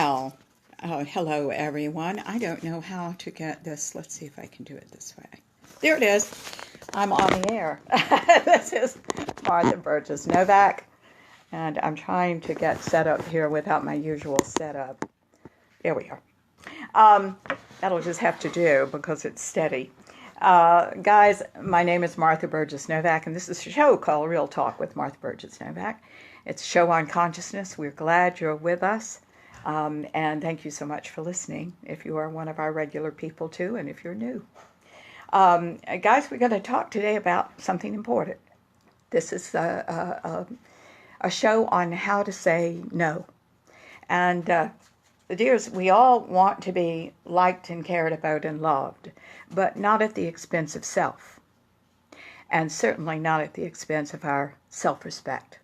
Well, hello everyone. I don't know how to get this. Let's see if I can do it this way. There it is. I'm on the air. This is Martha Burgess Novak, and I'm trying to get set up here without my usual setup. There we are. That'll just have to do because it's steady. Guys, my name is Martha Burgess Novak, and this is a show called Real Talk with Martha Burgess Novak. It's a show on consciousness. We're glad you're with us. And thank you so much for listening, if you are one of our regular people too, and if you're new. Guys, we're going to talk today about something important. This is a show on how to say no. And dears, we all want to be liked and cared about and loved, but not at the expense of self, and certainly not at the expense of our self-respect.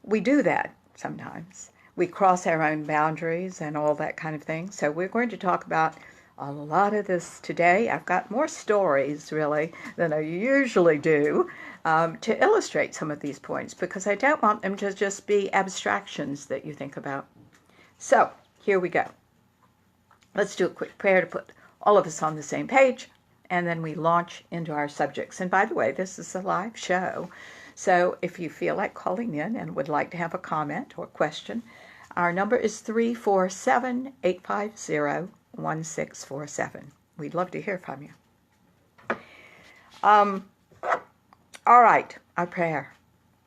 We do that sometimes. We cross our own boundaries and all that kind of thing. So we're going to talk about a lot of this today. I've got more stories, really, than I usually do to illustrate some of these points, because I don't want them to just be abstractions that you think about. So here we go. Let's do a quick prayer to put all of us on the same page, and then we launch into our subjects. And by the way, this is a live show. So if you feel like calling in and would like to have a comment or question, our number is 347-850-1647. We'd love to hear from you. All right, our prayer.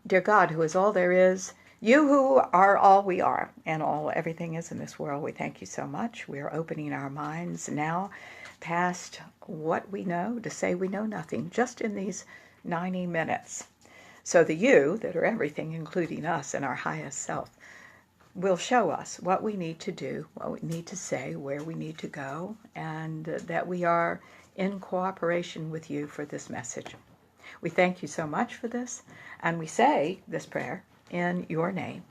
Dear God, who is all there is, you who are all we are, and all everything is in this world, we thank you so much. We are opening our minds now past what we know to say we know nothing, just in these 90 minutes. So the you, that are everything, including us and our highest self, will show us what we need to do, what we need to say, where we need to go, and that we are in cooperation with you for this message. We thank you so much for this, and we say this prayer in your name,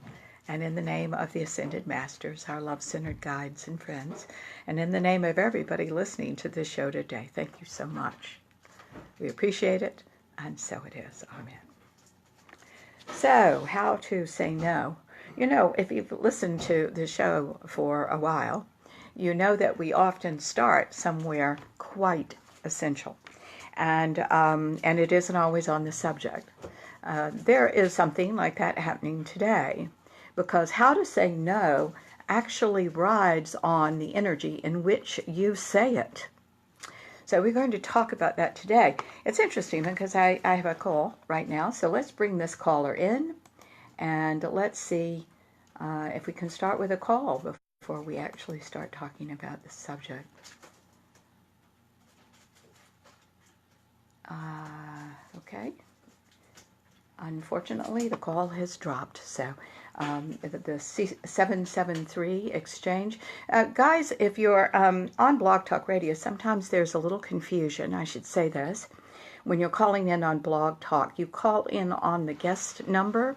and in the name of the Ascended Masters, our love-centered guides and friends, and in the name of everybody listening to this show today. Thank you so much. We appreciate it, and so it is. Amen. So, how to say no. You know, if you've listened to the show for a while, you know that we often start somewhere quite essential. And it isn't always on the subject. There is something like that happening today, because how to say no actually rides on the energy in which you say it. So we're going to talk about that today. It's interesting because I have a call right now. So let's bring this caller in, and let's see if we can start with a call before we actually start talking about the subject. Okay. Unfortunately, the call has dropped. So the 773 exchange. Guys, if you're on Blog Talk Radio, sometimes there's a little confusion. I should say this. When you're calling in on Blog Talk, you call in on the guest number.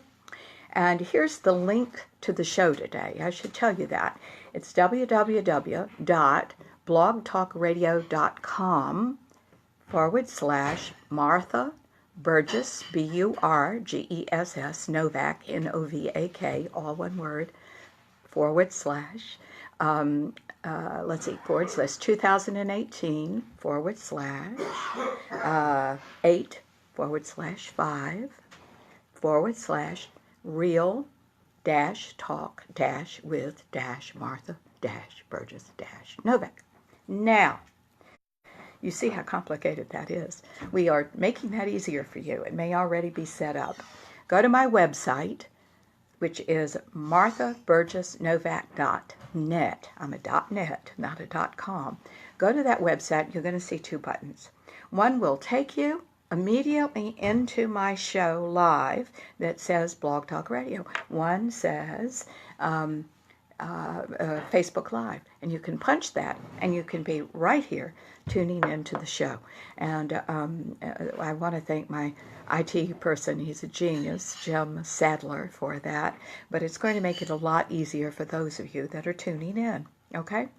And here's the link to the show today. I should tell you that. It's www.blogtalkradio.com/Martha Burgess, Burgess, Novak, Novak, all one word, / let's see, /2018, /8, / real-talk-with-Martha-Burgess-Novak. Now, you see how complicated that is. We are making that easier for you. It may already be set up. Go to my website, which is marthaburgessnovak.net. I'm a .net, not a .com. Go to that website. You're going to see two buttons. One will take you immediately into my show live that says Blog Talk Radio. One says Facebook Live, and you can punch that, and you can be right here tuning into the show. And I want to thank my IT person. He's a genius, Jim Sadler, for that. But it's going to make it a lot easier for those of you that are tuning in. Okay?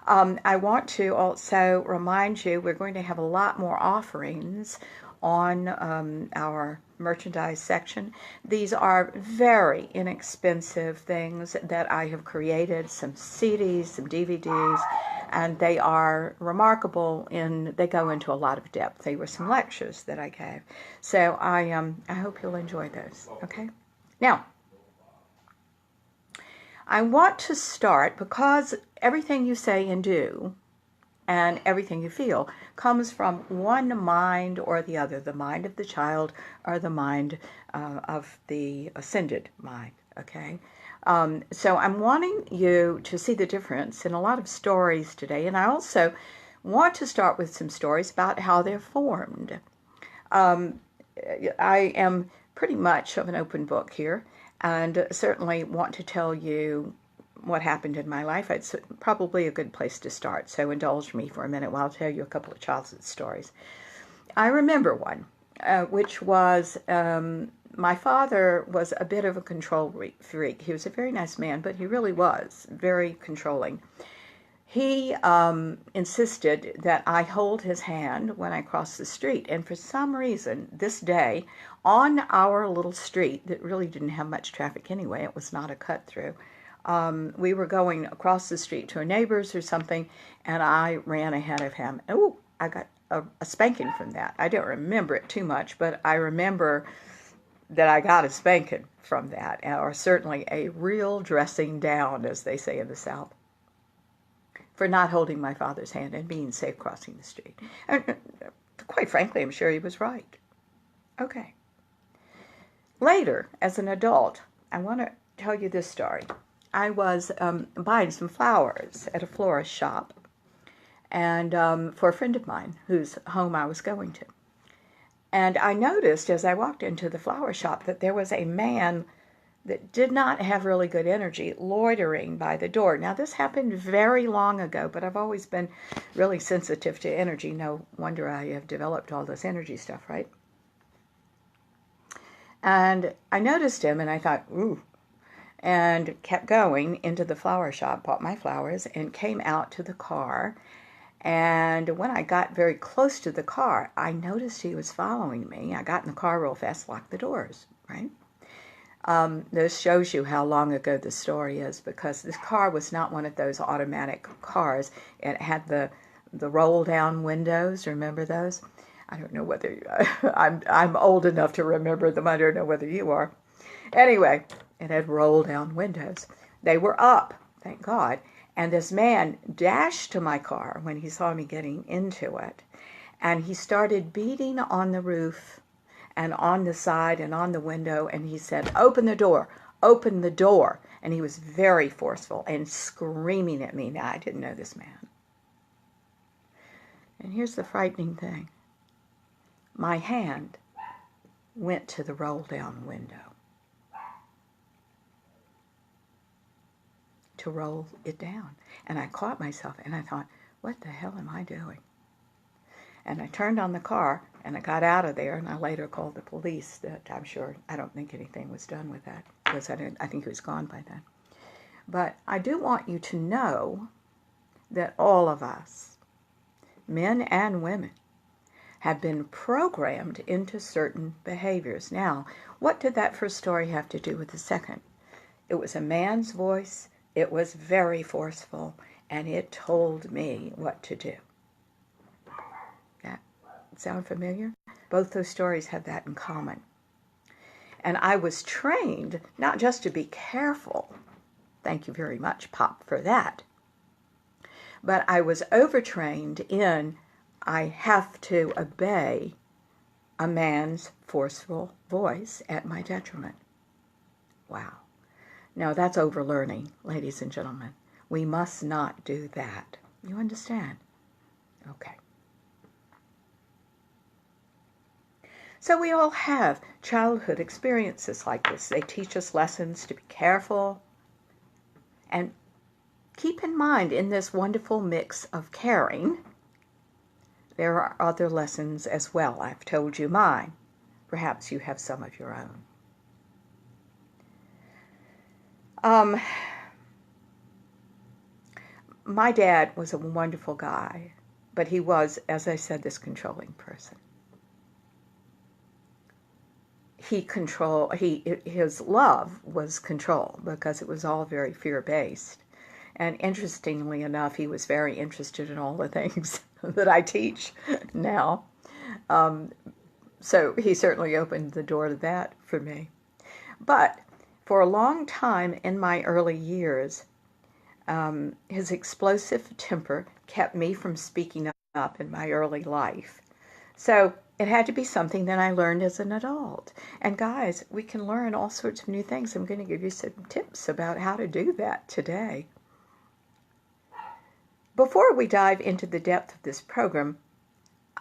I want to also remind you we're going to have a lot more offerings on our merchandise section. These are very inexpensive things that I have created, some CDs, some DVDs, and they are remarkable they go into a lot of depth. They were some lectures that I gave. So I hope you'll enjoy those, okay? Now, I want to start because everything you say and do and everything you feel comes from one mind or the other, the mind of the child or the mind of the ascended mind, okay? So I'm wanting you to see the difference in a lot of stories today, and I also want to start with some stories about how they're formed. I am pretty much of an open book here, and certainly want to tell you what happened in my life. It's probably a good place to start, so indulge me for a minute while I'll tell you a couple of childhood stories. I remember one, which was my father was a bit of a control freak. He was a very nice man, but he really was very controlling. He insisted that I hold his hand when I crossed the street, and for some reason, this day, on our little street that really didn't have much traffic anyway, it was not a cut-through, we were going across the street to a neighbor's or something, and I ran ahead of him. Oh, I got a spanking from that. I don't remember it too much, but I remember that I got a spanking from that, or certainly a real dressing down, as they say in the South, for not holding my father's hand and being safe crossing the street. And, quite frankly, I'm sure he was right. Okay. Later, as an adult, I want to tell you this story. I was buying some flowers at a florist shop, and for a friend of mine whose home I was going to. And I noticed as I walked into the flower shop that there was a man that did not have really good energy loitering by the door. Now, this happened very long ago, but I've always been really sensitive to energy. No wonder I have developed all this energy stuff, right? And I noticed him, and I thought, ooh, and kept going into the flower shop, bought my flowers, and came out to the car. And when I got very close to the car, I noticed he was following me. I got in the car real fast, locked the doors, right? This shows you how long ago the story is, because this car was not one of those automatic cars. It had the roll-down windows. Remember those? I don't know whether I'm old enough to remember them. I don't know whether you are. Anyway, it had roll-down windows. They were up, thank God. And this man dashed to my car when he saw me getting into it, and he started beating on the roof and on the side and on the window, and he said, "Open the door, open the door." And he was very forceful and screaming at me. Now, I didn't know this man. And here's the frightening thing. My hand went to the roll-down window to roll it down. And I caught myself, and I thought, what the hell am I doing? And I turned on the car, and I got out of there, and I later called the police. That I don't think anything was done with that, because I think he was gone by then. But I do want you to know that all of us, men and women, have been programmed into certain behaviors. Now, what did that first story have to do with the second? It was a man's voice. It was very forceful, and it told me what to do. That sound familiar? Both those stories have that in common. And I was trained not just to be careful. Thank you very much, Pop, for that. But I was overtrained in I have to obey a man's forceful voice at my detriment. Wow. Now, that's overlearning, ladies and gentlemen. We must not do that. You understand? Okay. So we all have childhood experiences like this. They teach us lessons to be careful. And keep in mind, in this wonderful mix of caring, there are other lessons as well. I've told you mine. Perhaps you have some of your own. My dad was a wonderful guy, but he was, as I said, this controlling person. His love was control because it was all very fear-based. And interestingly enough, he was very interested in all the things that I teach now. So he certainly opened the door to that for me. But for a long time in my early years, his explosive temper kept me from speaking up in my early life. So it had to be something that I learned as an adult. And guys, we can learn all sorts of new things. I'm going to give you some tips about how to do that today. Before we dive into the depth of this program,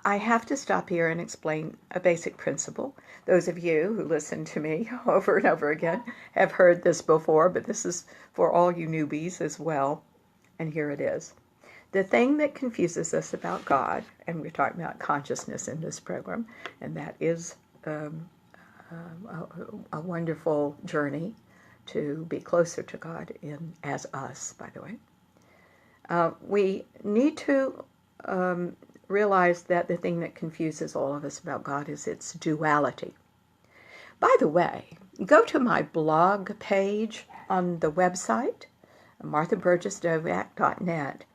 I have to stop here and explain a basic principle. Those of you who listen to me over and over again have heard this before, but this is for all you newbies as well. And here it is. The thing that confuses us about God, and we're talking about consciousness in this program, and that is a wonderful journey to be closer to God as us, by the way. We need to realize that the thing that confuses all of us about God is its duality. By the way, go to my blog page on the website, marthaburgessnovak.net,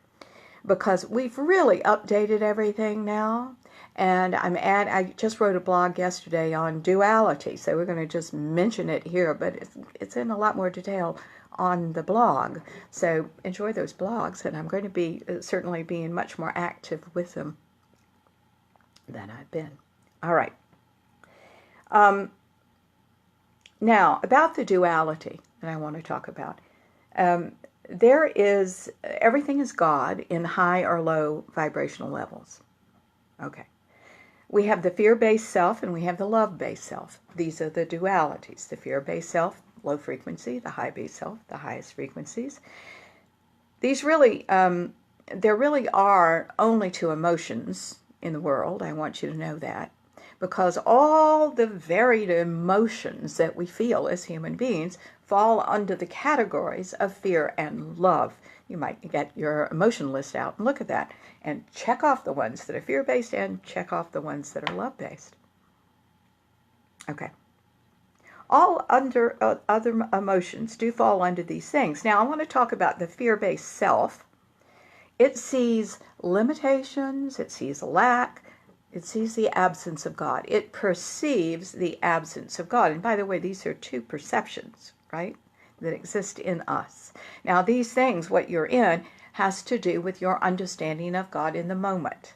because we've really updated everything now. And I just wrote a blog yesterday on duality, so we're going to just mention it here, but it's in a lot more detail on the blog. So enjoy those blogs, and I'm going to be certainly being much more active with them than I've been. All right. Now, about the duality that I want to talk about. Everything is God in high or low vibrational levels. Okay. We have the fear-based self and we have the love-based self. These are the dualities. The fear-based self, low frequency, the high-based self, the highest frequencies. These really, there really are only two emotions in the world. I want you to know that. Because all the varied emotions that we feel as human beings fall under the categories of fear and love. You might get your emotion list out and look at that and check off the ones that are fear-based and check off the ones that are love-based. Okay. All other emotions do fall under these things. Now, I want to talk about the fear-based self. It sees limitations, it sees lack, it sees the absence of God. It perceives the absence of God. And by the way, these are two perceptions, right, that exist in us. Now, these things, what you're in, has to do with your understanding of God in the moment.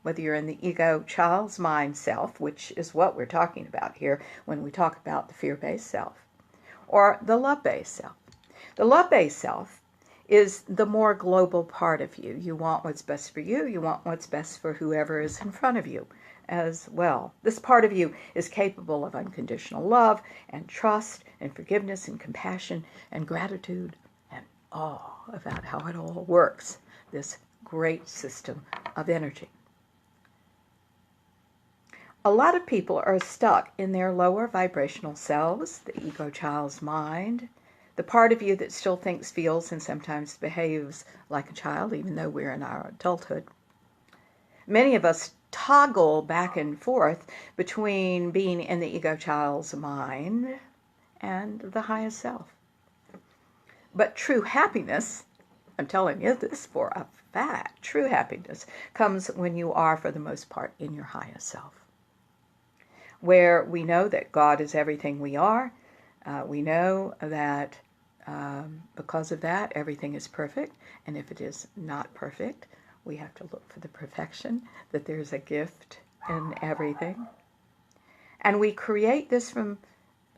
Whether you're in the ego, child's mind self, which is what we're talking about here when we talk about the fear-based self, or the love-based self. The love-based self is the more global part of you. You want what's best for you. You want what's best for whoever is in front of you as well. This part of you is capable of unconditional love and trust and forgiveness and compassion and gratitude and awe about how it all works, this great system of energy. A lot of people are stuck in their lower vibrational selves, the ego child's mind, the part of you that still thinks, feels, and sometimes behaves like a child, even though we're in our adulthood. Many of us toggle back and forth between being in the ego child's mind and the highest self. But true happiness, I'm telling you this for a fact, true happiness comes when you are, for the most part, in your highest self, where we know that God is everything we are. We know that because of that, everything is perfect. And if it is not perfect, we have to look for the perfection, that there's a gift in everything. And we create this from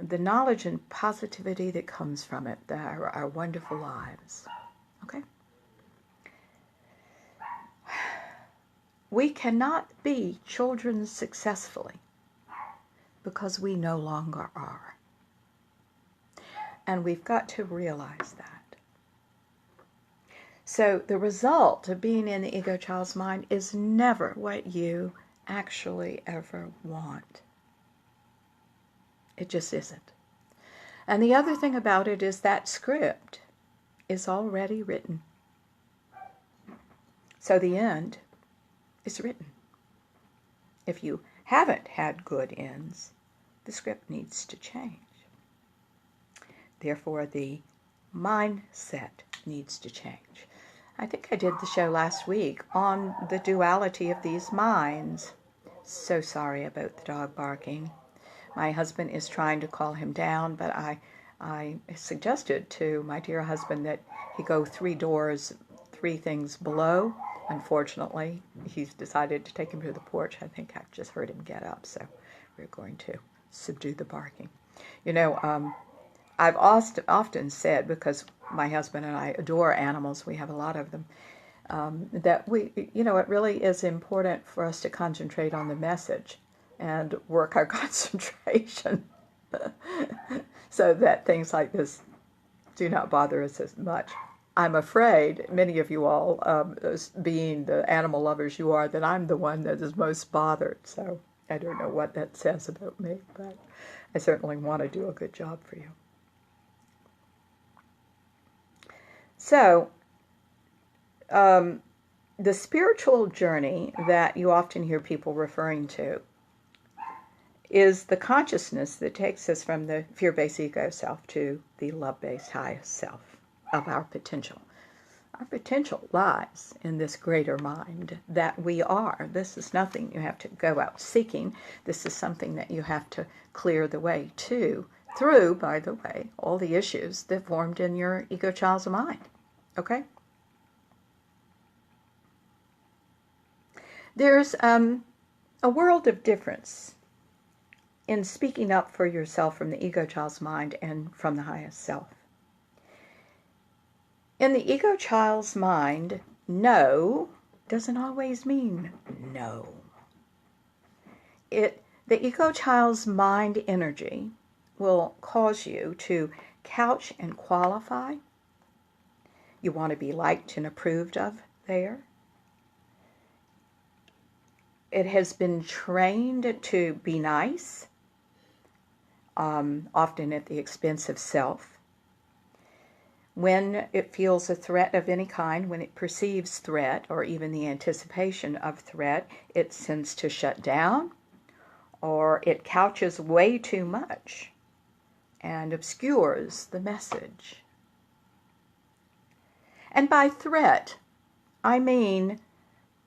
the knowledge and positivity that comes from it, our wonderful lives. Okay? We cannot be children successfully because we no longer are. And we've got to realize that. So the result of being in the ego child's mind is never what you actually ever want. It just isn't. And the other thing about it is that script is already written. So the end is written. If you haven't had good ends, the script needs to change. Therefore, the mindset needs to change. I think I did the show last week on the duality of these minds. So sorry about the dog barking. My husband is trying to call him down, but I suggested to my dear husband that he go 3 doors, 3 things below. Unfortunately, he's decided to take him to the porch. I think I've just heard him get up, so we're going to subdue the barking. You know, I've often said, because my husband and I adore animals, we have a lot of them, that it really is important for us to concentrate on the message and work our concentration so that things like this do not bother us as much. I'm afraid, many of you all, being the animal lovers you are, that I'm the one that is most bothered. So I don't know what that says about me, but I certainly want to do a good job for you. So, the spiritual journey that you often hear people referring to is the consciousness that takes us from the fear-based ego self to the love-based highest self of our potential. Our potential lies in this greater mind that we are. This is nothing you have to go out seeking. This is something that you have to clear the way to through, by the way, all the issues that formed in your ego child's mind. Okay? There's a world of difference in speaking up for yourself from the ego child's mind and from the highest self. In the ego child's mind, no doesn't always mean no. The ego child's mind energy will cause you to couch and qualify. You want to be liked and approved of there. It has been trained to be nice, often at the expense of self. When it feels a threat of any kind, when it perceives threat or even the anticipation of threat, it tends to shut down, or it couches way too much and obscures the message. And by threat, I mean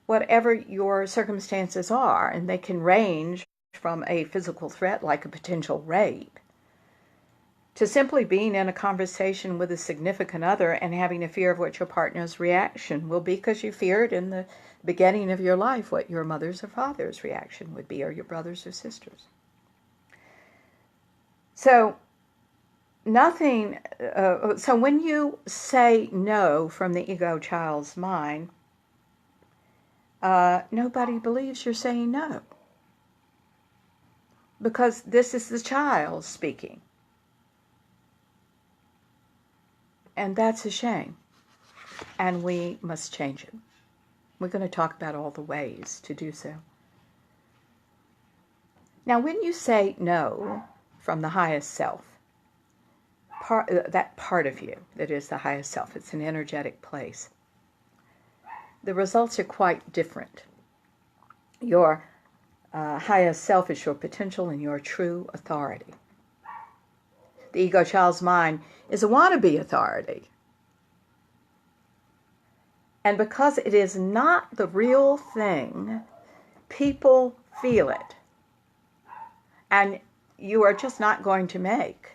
whatever your circumstances are, and they can range from a physical threat like a potential rape to simply being in a conversation with a significant other and having a fear of what your partner's reaction will be because you feared in the beginning of your life what your mother's or father's reaction would be, or your brothers or sisters. So so when you say no from the ego child's mind, nobody believes you're saying no, because this is the child speaking. And that's a shame. And we must change it. We're going to talk about all the ways to do so. Now, when you say no from the highest self, that part of you that is the highest self, it's an energetic place, the results are quite different. Your highest self is your potential and your true authority. The ego child's mind is a wannabe authority. And because it is not the real thing, people feel it. And you are just not going to make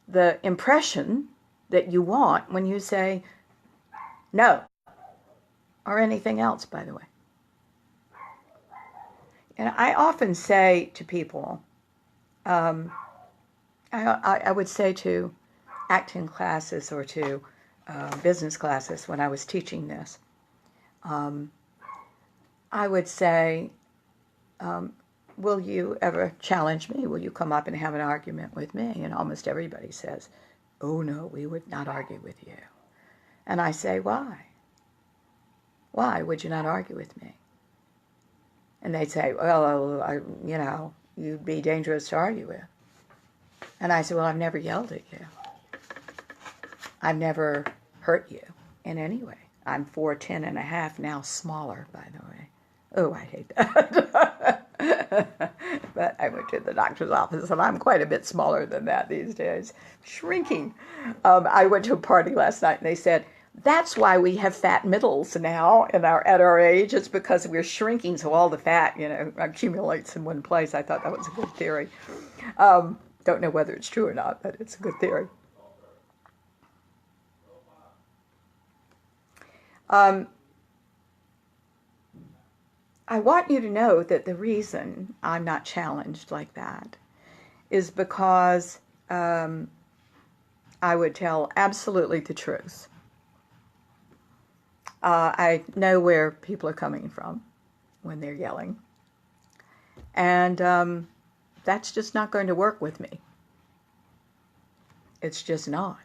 the impression that you want when you say no, or anything else, by the way. And I often say to people, I would say to acting classes or to business classes when I was teaching this, I would say, will you ever challenge me? Will you come up and have an argument with me? And almost everybody says, oh no, we would not argue with you. And I say, why? Why would you not argue with me? And they'd say, well, you'd be dangerous to argue with. And I said, well, I've never yelled at you. I've never hurt you in any way. I'm 4'10" and a half, now smaller, by the way. Oh, I hate that. But I went to the doctor's office, and I'm quite a bit smaller than that these days. Shrinking. I went to a party last night, and they said, that's why we have fat middles now at our age. It's because we're shrinking, so all the fat, accumulates in one place. I thought that was a good theory. Don't know whether it's true or not, but it's a good theory. I want you to know that the reason I'm not challenged like that is because I would tell absolutely the truth. I know where people are coming from when they're yelling. And that's just not going to work with me. It's just not.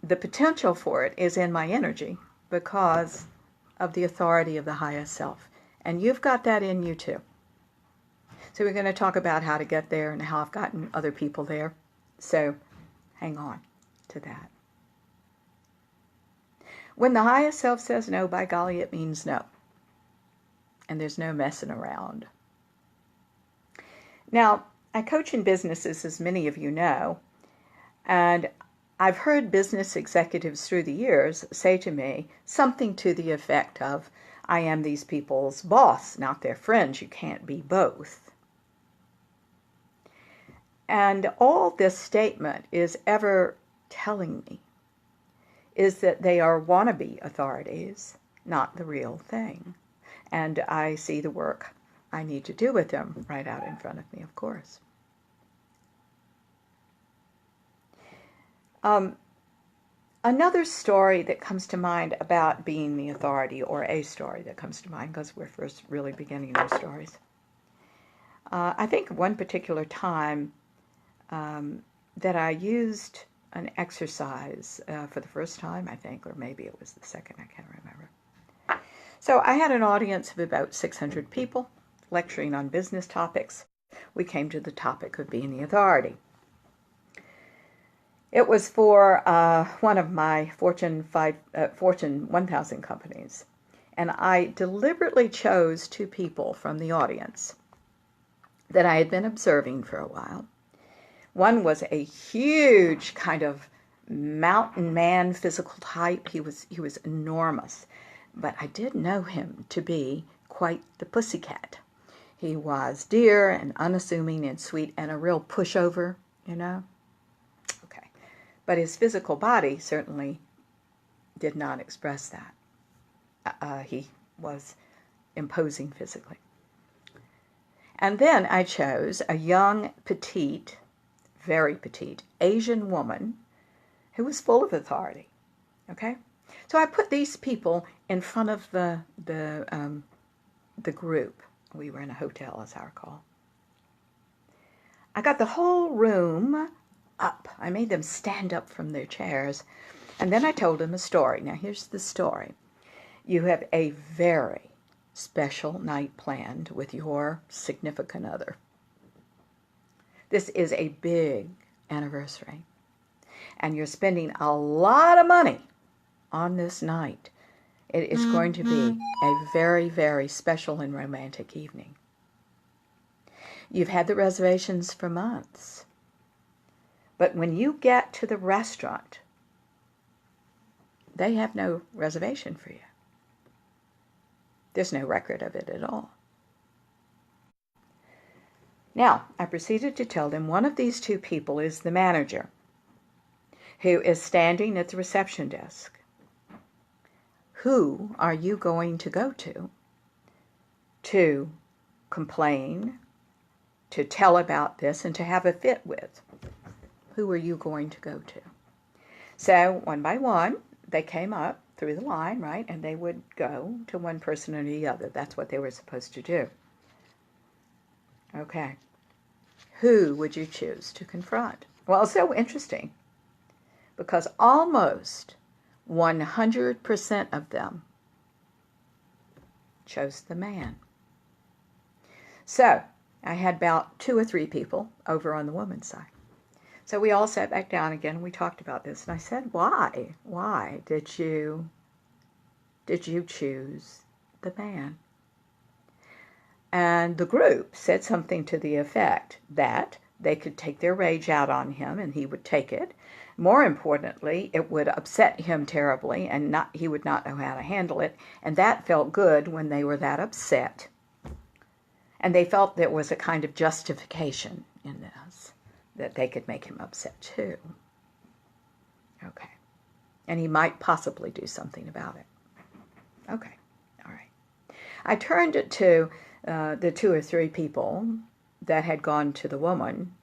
The potential for it is in my energy because of the authority of the highest self. And you've got that in you too. So we're going to talk about how to get there and how I've gotten other people there. So hang on to that. When the highest self says no, by golly, it means no. And there's no messing around. Now, I coach in businesses, as many of you know, and I've heard business executives through the years say to me something to the effect of, I am these people's boss, not their friends. You can't be both. And all this statement is ever telling me is that they are wannabe authorities, not the real thing. And I see the work I need to do with them right out in front of me, of course. Another story that comes to mind about being the authority, or a story that comes to mind, because we're first really beginning those stories. I think one particular time that I used an exercise for the first time, I think, or maybe it was the second, I can't remember. So I had an audience of about 600 people lecturing on business topics. We came to the topic of being the authority. It was for one of my Fortune 1000 companies, and I deliberately chose two people from the audience that I had been observing for a while. One was a huge kind of mountain man physical type. He was enormous, but I did know him to be quite the pussycat. He was dear and unassuming and sweet and a real pushover, Okay. But his physical body certainly did not express that. He was imposing physically. And then I chose a young, petite, very petite Asian woman who was full of authority. Okay? So I put these people in front of the group. We were in a hotel, as I recall. I got the whole room up. I made them stand up from their chairs. And then I told them a story. Now, here's the story. You have a very special night planned with your significant other. This is a big anniversary. And you're spending a lot of money on this night. It is going to be a very, very special and romantic evening. You've had the reservations for months. But when you get to the restaurant, they have no reservation for you. There's no record of it at all. Now, I proceeded to tell them one of these two people is the manager, who is standing at the reception desk. Who are you going to go to complain, to tell about this, and to have a fit with? Who are you going to go to? So, one by one, they came up through the line, right? And they would go to one person or the other. That's what they were supposed to do. Okay. Who would you choose to confront? Well, it's so interesting because almost 100% of them chose the man. So I had about 2 or 3 people over on the woman's side. So we all sat back down again and we talked about this. And I said, why? Why did you did you choose the man? And the group said something to the effect that they could take their rage out on him and he would take it. More importantly, it would upset him terribly and he would not know how to handle it. And that felt good when they were that upset. And they felt there was a kind of justification in this, that they could make him upset too. Okay. And he might possibly do something about it. Okay. All right. I turned it to the 2 or 3 people that had gone to the woman,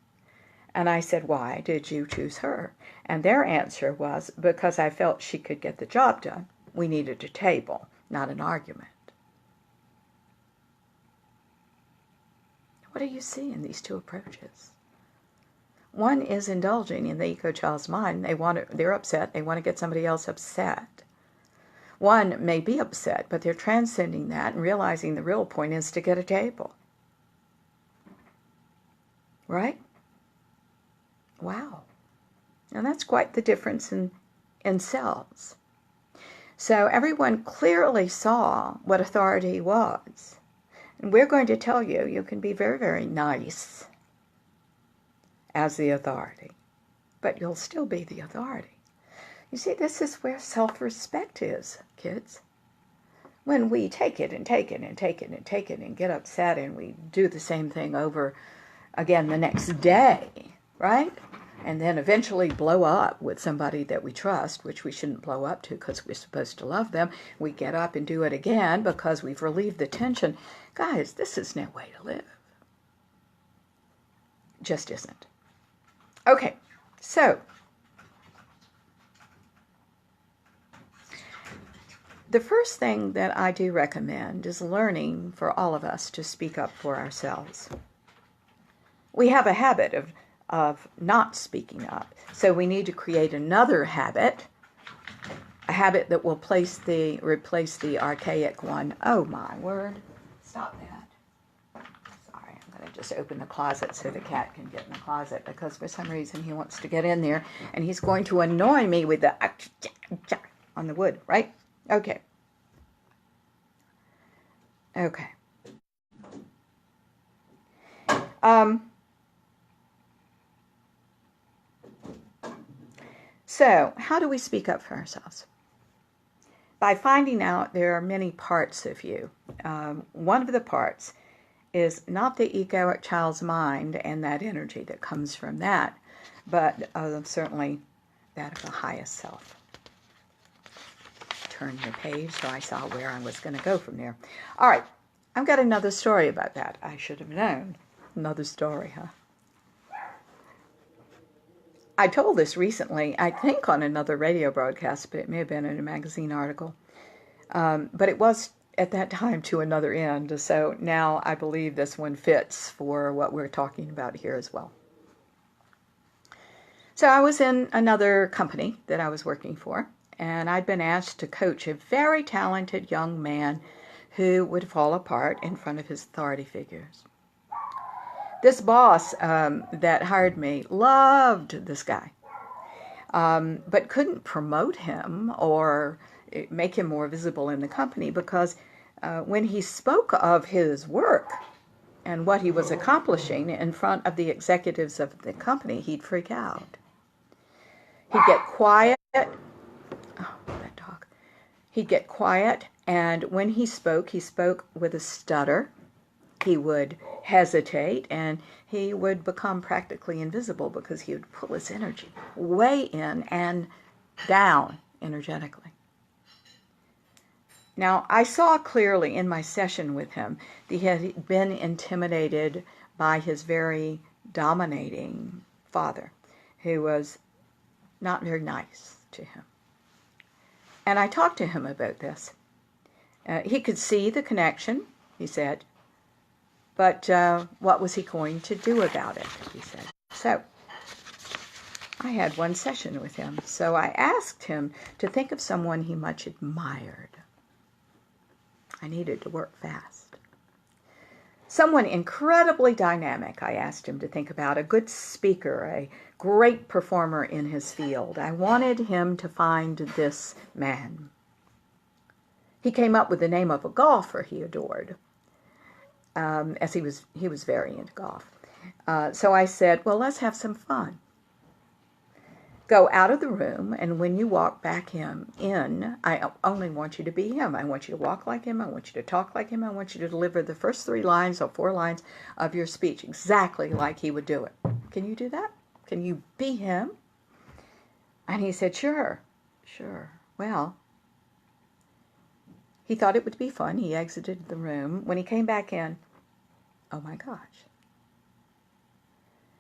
and I said, why did you choose her? And their answer was, because I felt she could get the job done. We needed a table, not an argument. What do you see in these 2 approaches? One is indulging in the eco-child's mind. They're upset. They want to get somebody else upset. One may be upset, but they're transcending that and realizing the real point is to get a table. Right? Wow. And that's quite the difference in cells. So everyone clearly saw what authority was. And we're going to tell you, you can be very, very nice as the authority, but you'll still be the authority. You see, this is where self-respect is, kids. When we take it and take it and take it and take it and get upset and we do the same thing over again the next day, right? And then eventually blow up with somebody that we trust, which we shouldn't blow up to because we're supposed to love them. We get up and do it again because we've relieved the tension. Guys, this is no way to live. Just isn't. Okay, so the first thing that I do recommend is learning for all of us to speak up for ourselves. We have a habit of not speaking up, so we need to create another habit, a habit that will replace the archaic one. Oh my word, stop that. Sorry, I'm going to just open the closet so the cat can get in the closet, because for some reason he wants to get in there, and he's going to annoy me with the on the wood, right? Okay. Okay. So, how do we speak up for ourselves? By finding out there are many parts of you. One of the parts is not the egoic child's mind and that energy that comes from that, but certainly that of the highest self. Turn the page so I saw where I was going to go from there. All right, I've got another story about that. I should have known. Another story, huh? I told this recently, I think on another radio broadcast, but it may have been in a magazine article. But it was at that time to another end, so now I believe this one fits for what we're talking about here as well. So I was in another company that I was working for, and I'd been asked to coach a very talented young man who would fall apart in front of his authority figures. This boss that hired me loved this guy, but couldn't promote him or make him more visible in the company because when he spoke of his work and what he was accomplishing in front of the executives of the company, he'd freak out. He'd get quiet. Oh, that dog. He'd get quiet, and when he spoke with a stutter. He would hesitate, and he would become practically invisible because he would pull his energy way in and down energetically. Now, I saw clearly in my session with him that he had been intimidated by his very dominating father, who was not very nice to him. And I talked to him about this. He could see the connection, he said. But what was he going to do about it, he said. So I had one session with him. So I asked him to think of someone he much admired. I needed to work fast. Someone incredibly dynamic, I asked him to think about. A good speaker, a great performer in his field. I wanted him to find this man. He came up with the name of a golfer he adored, as he was very into golf. So I said, well, let's have some fun. Go out of the room, and when you walk back in, I only want you to be him. I want you to walk like him. I want you to talk like him. I want you to deliver the first 3 lines or 4 lines of your speech exactly like he would do it. Can you do that? Can you be him? And he said, sure. Well, he thought it would be fun. He exited the room. When he came back in, oh my gosh.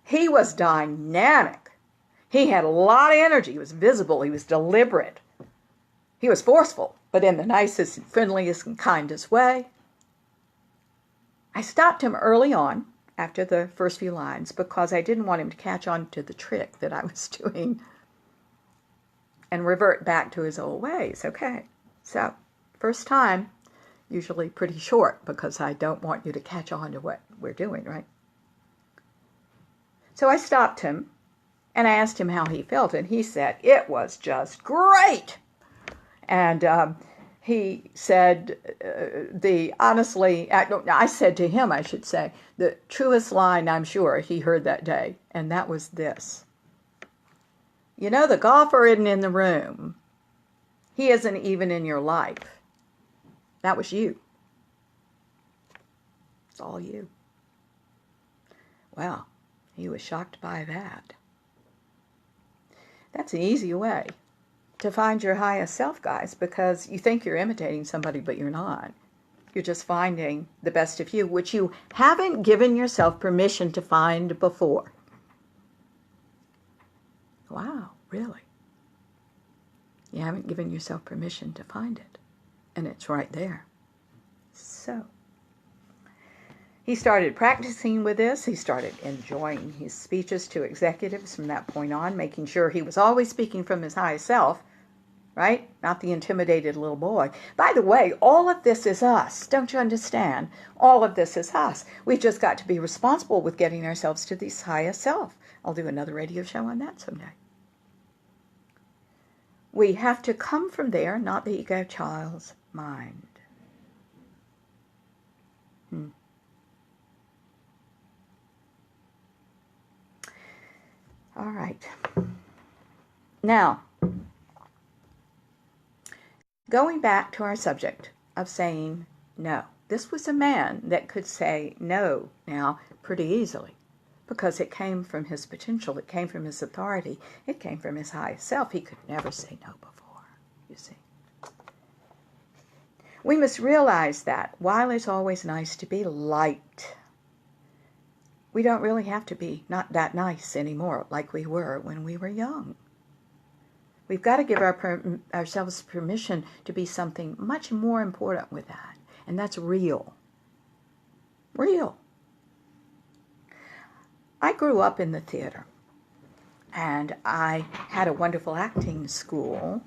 He was dynamic. He had a lot of energy. He was visible. He was deliberate. He was forceful, but in the nicest and friendliest and kindest way. I stopped him early on after the first few lines because I didn't want him to catch on to the trick that I was doing and revert back to his old ways. Okay, so first time, usually pretty short because I don't want you to catch on to what we're doing, right? So I stopped him and I asked him how he felt, and he said, it was just great. And he said, I said to him, I should say, the truest line I'm sure he heard that day, and that was this. You know, the golfer isn't in the room. He isn't even in your life. That was you. It's all you. Well, he was shocked by that. That's an easy way to find your highest self, guys, because you think you're imitating somebody, but you're not. You're just finding the best of you, which you haven't given yourself permission to find before. Wow, really? You haven't given yourself permission to find it, and it's right there. So he started practicing with this. He started enjoying his speeches to executives from that point on, making sure he was always speaking from his highest self, right? Not the intimidated little boy. By the way, all of this is us. Don't you understand? All of this is us. We've just got to be responsible with getting ourselves to this highest self. I'll do another radio show on that someday. We have to come from there, not the ego child's mind. All right. Now, going back to our subject of saying no. This was a man that could say no now pretty easily because it came from his potential. It came from his authority. It came from his highest self. He could never say no before, you see. We must realize that while it's always nice to be liked, we don't really have to be not that nice anymore like we were when we were young. We've got to give ourselves permission to be something much more important with that, and that's real. Real. I grew up in the theater, and I had a wonderful acting school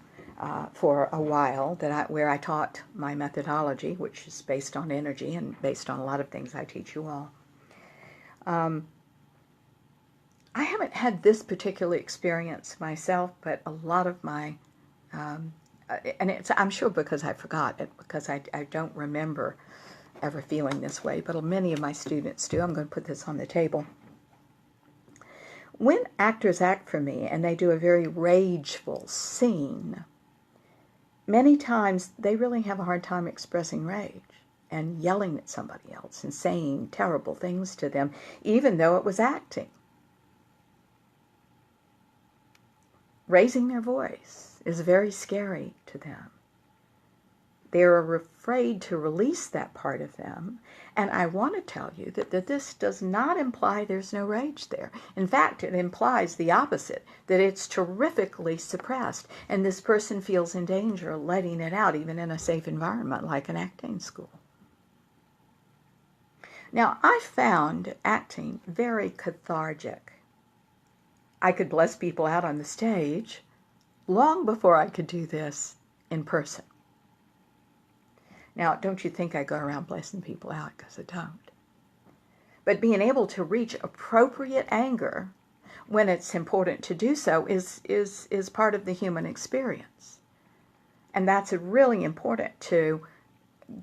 for a while where I taught my methodology, which is based on energy and based on a lot of things I teach you all. I haven't had this particular experience myself, but a lot of my, I'm sure because I forgot it, because I don't remember ever feeling this way, but many of my students do. I'm going to put this on the table. When actors act for me and they do a very rageful scene, many times they really have a hard time expressing rage and yelling at somebody else and saying terrible things to them, even though it was acting. Raising their voice is very scary to them. They're afraid to release that part of them, and I want to tell you that this does not imply there's no rage there. In fact, it implies the opposite, that it's terrifically suppressed, and this person feels in danger of letting it out, even in a safe environment like an acting school. Now, I found acting very cathartic. I could bless people out on the stage long before I could do this in person. Now, don't you think I go around blessing people out, because I don't. But being able to reach appropriate anger when it's important to do so is part of the human experience. And that's really important to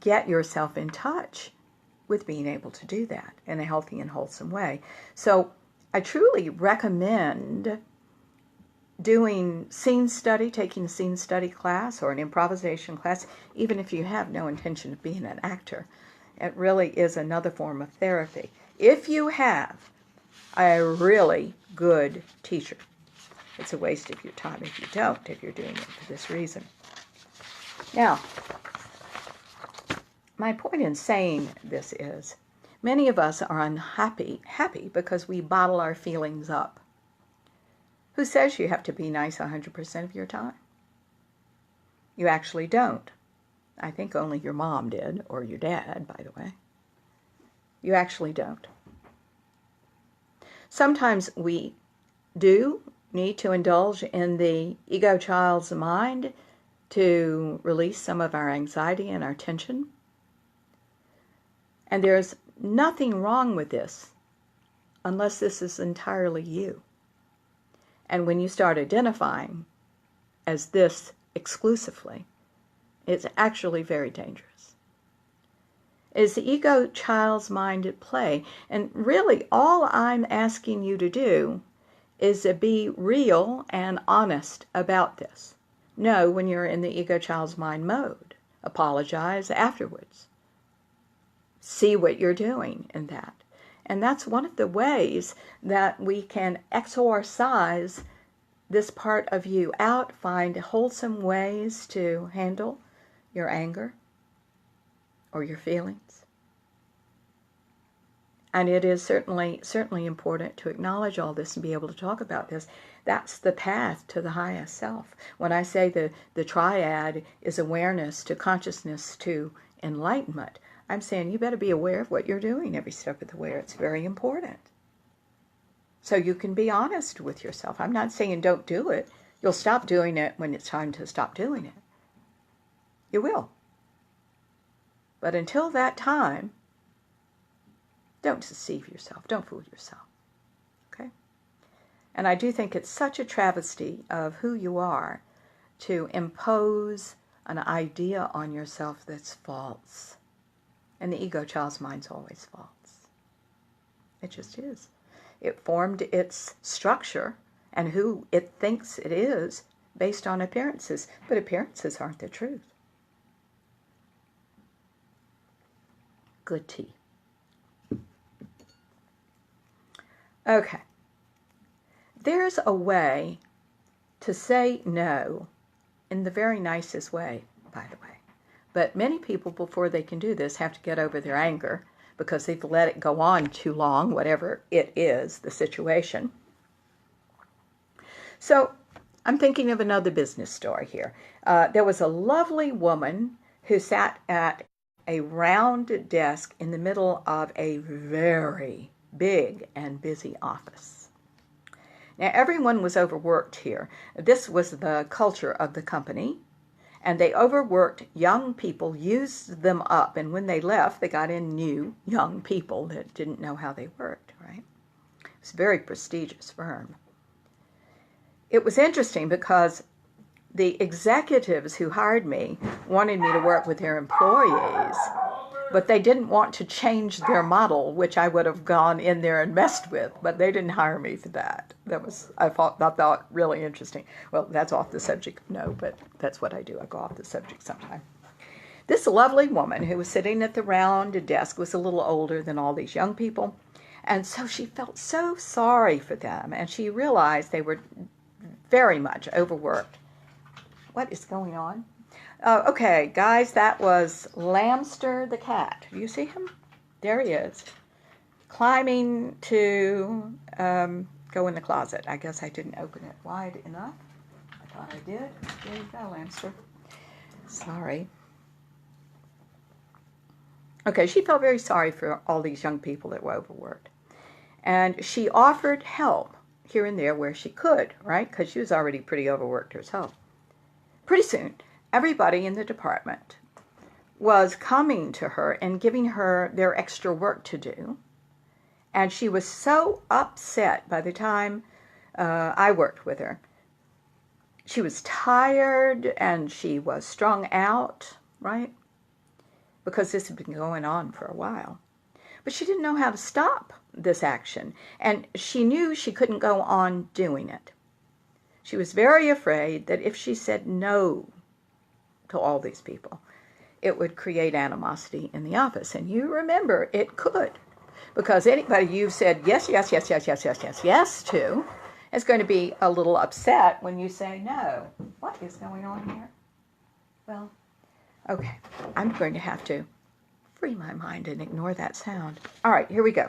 get yourself in touch with being able to do that in a healthy and wholesome way. So I truly recommend doing scene study, taking a scene study class or an improvisation class, even if you have no intention of being an actor. It really is another form of therapy. If you have a really good teacher, it's a waste of your time if you don't, if you're doing it for this reason. Now, my point in saying this is, many of us are happy because we bottle our feelings up. Who says you have to be nice 100% of your time? You actually don't. I think only your mom did, or your dad, by the way. You actually don't. Sometimes we do need to indulge in the ego child's mind to release some of our anxiety and our tension. And there's nothing wrong with this unless this is entirely you. And when you start identifying as this exclusively, it's actually very dangerous. Is the ego child's mind at play? And really all I'm asking you to do is to be real and honest about this. Know when you're in the ego child's mind mode. Apologize afterwards. See what you're doing in that. And that's one of the ways that we can exorcise this part of you out, find wholesome ways to handle your anger or your feelings. And it is certainly important to acknowledge all this and be able to talk about this. That's the path to the highest self. When I say the triad is awareness to consciousness to enlightenment, I'm saying you better be aware of what you're doing every step of the way. It's very important. So you can be honest with yourself. I'm not saying don't do it. You'll stop doing it when it's time to stop doing it. You will. But until that time, don't deceive yourself. Don't fool yourself. Okay? And I do think it's such a travesty of who you are to impose an idea on yourself that's false. And the ego child's mind's always false. It just is. It formed its structure and who it thinks it is based on appearances. But appearances aren't the truth. Good tea. Okay. There's a way to say no in the very nicest way, by the way. But many people, before they can do this, have to get over their anger because they've let it go on too long, whatever it is, the situation. So I'm thinking of another business story here. There was a lovely woman who sat at a round desk in the middle of a very big and busy office. Now, everyone was overworked here. This was the culture of the company. And they overworked young people, used them up, and when they left, they got in new young people that didn't know how they worked, right? It was a very prestigious firm. It was interesting because the executives who hired me wanted me to work with their employees, but they didn't want to change their model, which I would have gone in there and messed with, but they didn't hire me for that. I thought really interesting. Well, that's off the subject, no, but that's what I do. I go off the subject sometime. This lovely woman who was sitting at the round desk was a little older than all these young people, and so she felt so sorry for them, and she realized they were very much overworked. What is going on? Okay, guys, that was Lamster the cat. Do you see him? There he is. Climbing to go in the closet. I guess I didn't open it wide enough. I thought I did. There you go, Lamster. Sorry. Okay, she felt very sorry for all these young people that were overworked. And she offered help here and there where she could, right? Because she was already pretty overworked herself. Pretty soon, everybody in the department was coming to her and giving her their extra work to do. And she was so upset by the time I worked with her. She was tired and she was strung out, right? because this had been going on for a while. But she didn't know how to stop this action, and she knew she couldn't go on doing it. She was very afraid that if she said no to all these people, it would create animosity in the office. And you remember, it could, because anybody you've said yes, yes, yes, yes, yes, yes, yes, yes to is going to be a little upset when you say no. What is going on here? Well, okay, I'm going to have to free my mind and ignore that sound. All right, here we go.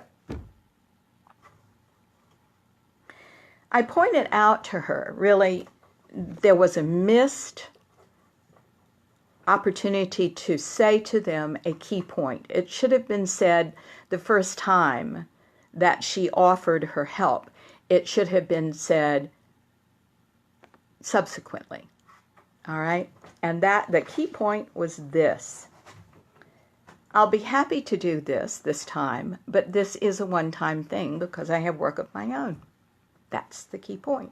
I pointed out to her, really, there was a missed opportunity to say to them a key point. It should have been said the first time that she offered her help. It should have been said subsequently. All right? And that the key point was this. I'll be happy to do this time, but this is a one-time thing because I have work of my own. That's the key point.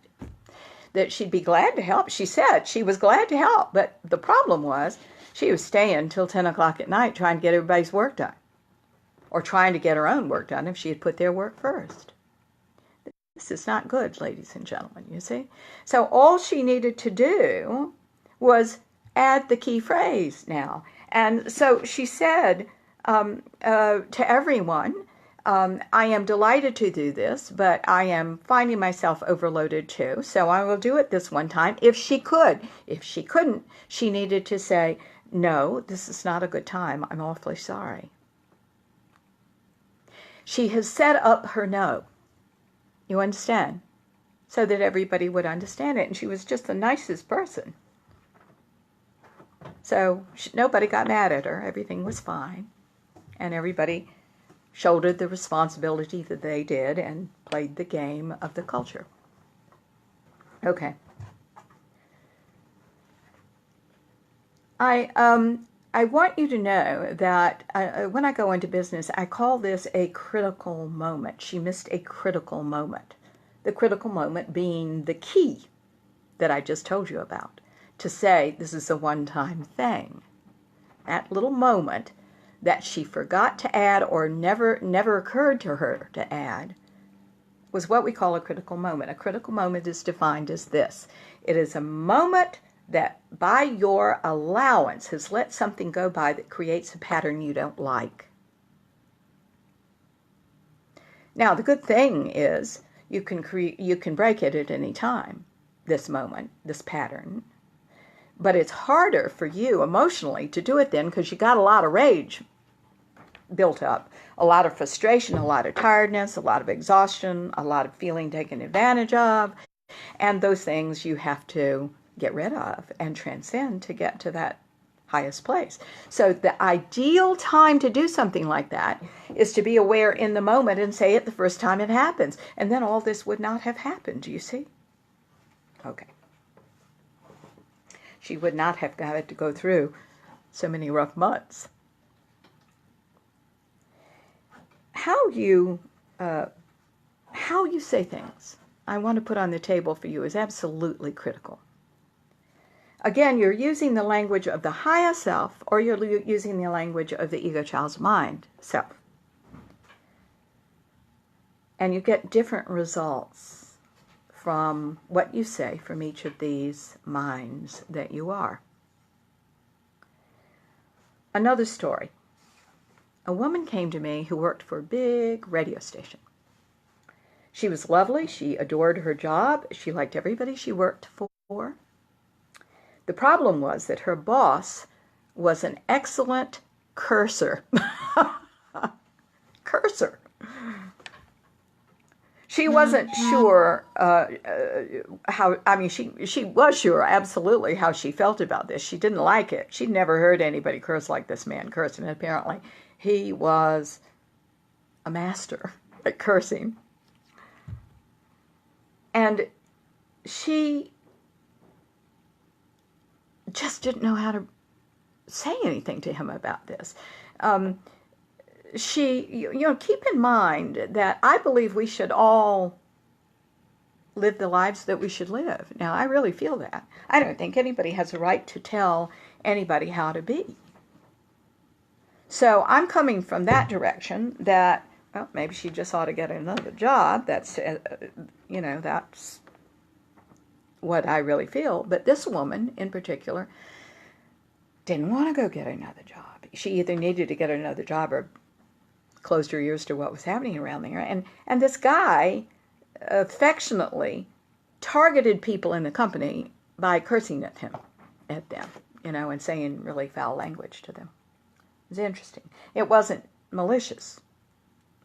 That she'd be glad to help. She said she was glad to help, but the problem was she was staying till 10 o'clock at night trying to get everybody's work done, or trying to get her own work done if she had put their work first. This is not good, ladies and gentlemen, you see. So all she needed to do was add the key phrase now. And so she said to everyone, I am delighted to do this, but I am finding myself overloaded too, so I will do it this one time if she could. If she couldn't, she needed to say, no, this is not a good time. I'm awfully sorry. She has set up her no. You understand? So that everybody would understand it. And she was just the nicest person. So nobody got mad at her. Everything was fine. And everybody shouldered the responsibility that they did and played the game of the culture. Okay. I want you to know that when I go into business, I call this a critical moment. She missed a critical moment. The critical moment being the key that I just told you about. To say this is a one-time thing. That little moment that she forgot to add or never occurred to her to add was what we call a critical moment. A critical moment is defined as this. It is a moment that by your allowance has let something go by that creates a pattern you don't like. Now, the good thing is you can break it at any time, this moment, this pattern. But it's harder for you emotionally to do it then because you got a lot of rage built up, a lot of frustration, a lot of tiredness, a lot of exhaustion, a lot of feeling taken advantage of, and those things you have to get rid of and transcend to get to that highest place. So the ideal time to do something like that is to be aware in the moment and say it the first time it happens. And then all this would not have happened, do you see? Okay. She would not have had to go through so many rough months. How you say things, I want to put on the table for you, is absolutely critical. Again, you're using the language of the higher self, or you're using the language of the ego child's mind self. And you get different results from what you say from each of these minds that you are. Another story. A woman came to me who worked for a big radio station. She was lovely. She adored her job. She liked everybody she worked for. The problem was that her boss was an excellent cursor. Cursor. She wasn't sure how, I mean, she was sure absolutely how she felt about this. She didn't like it. She'd never heard anybody curse like this man cursed, and apparently he was a master at cursing. And she just didn't know how to say anything to him about this. Keep in mind that I believe we should all live the lives that we should live. Now, I really feel that. I don't think anybody has a right to tell anybody how to be. So I'm coming from that direction that, well, maybe she just ought to get another job. That's, that's what I really feel. But this woman in particular didn't want to go get another job. She either needed to get another job or closed her ears to what was happening around there. And this guy affectionately targeted people in the company by cursing at them, and saying really foul language to them. It was interesting. It wasn't malicious.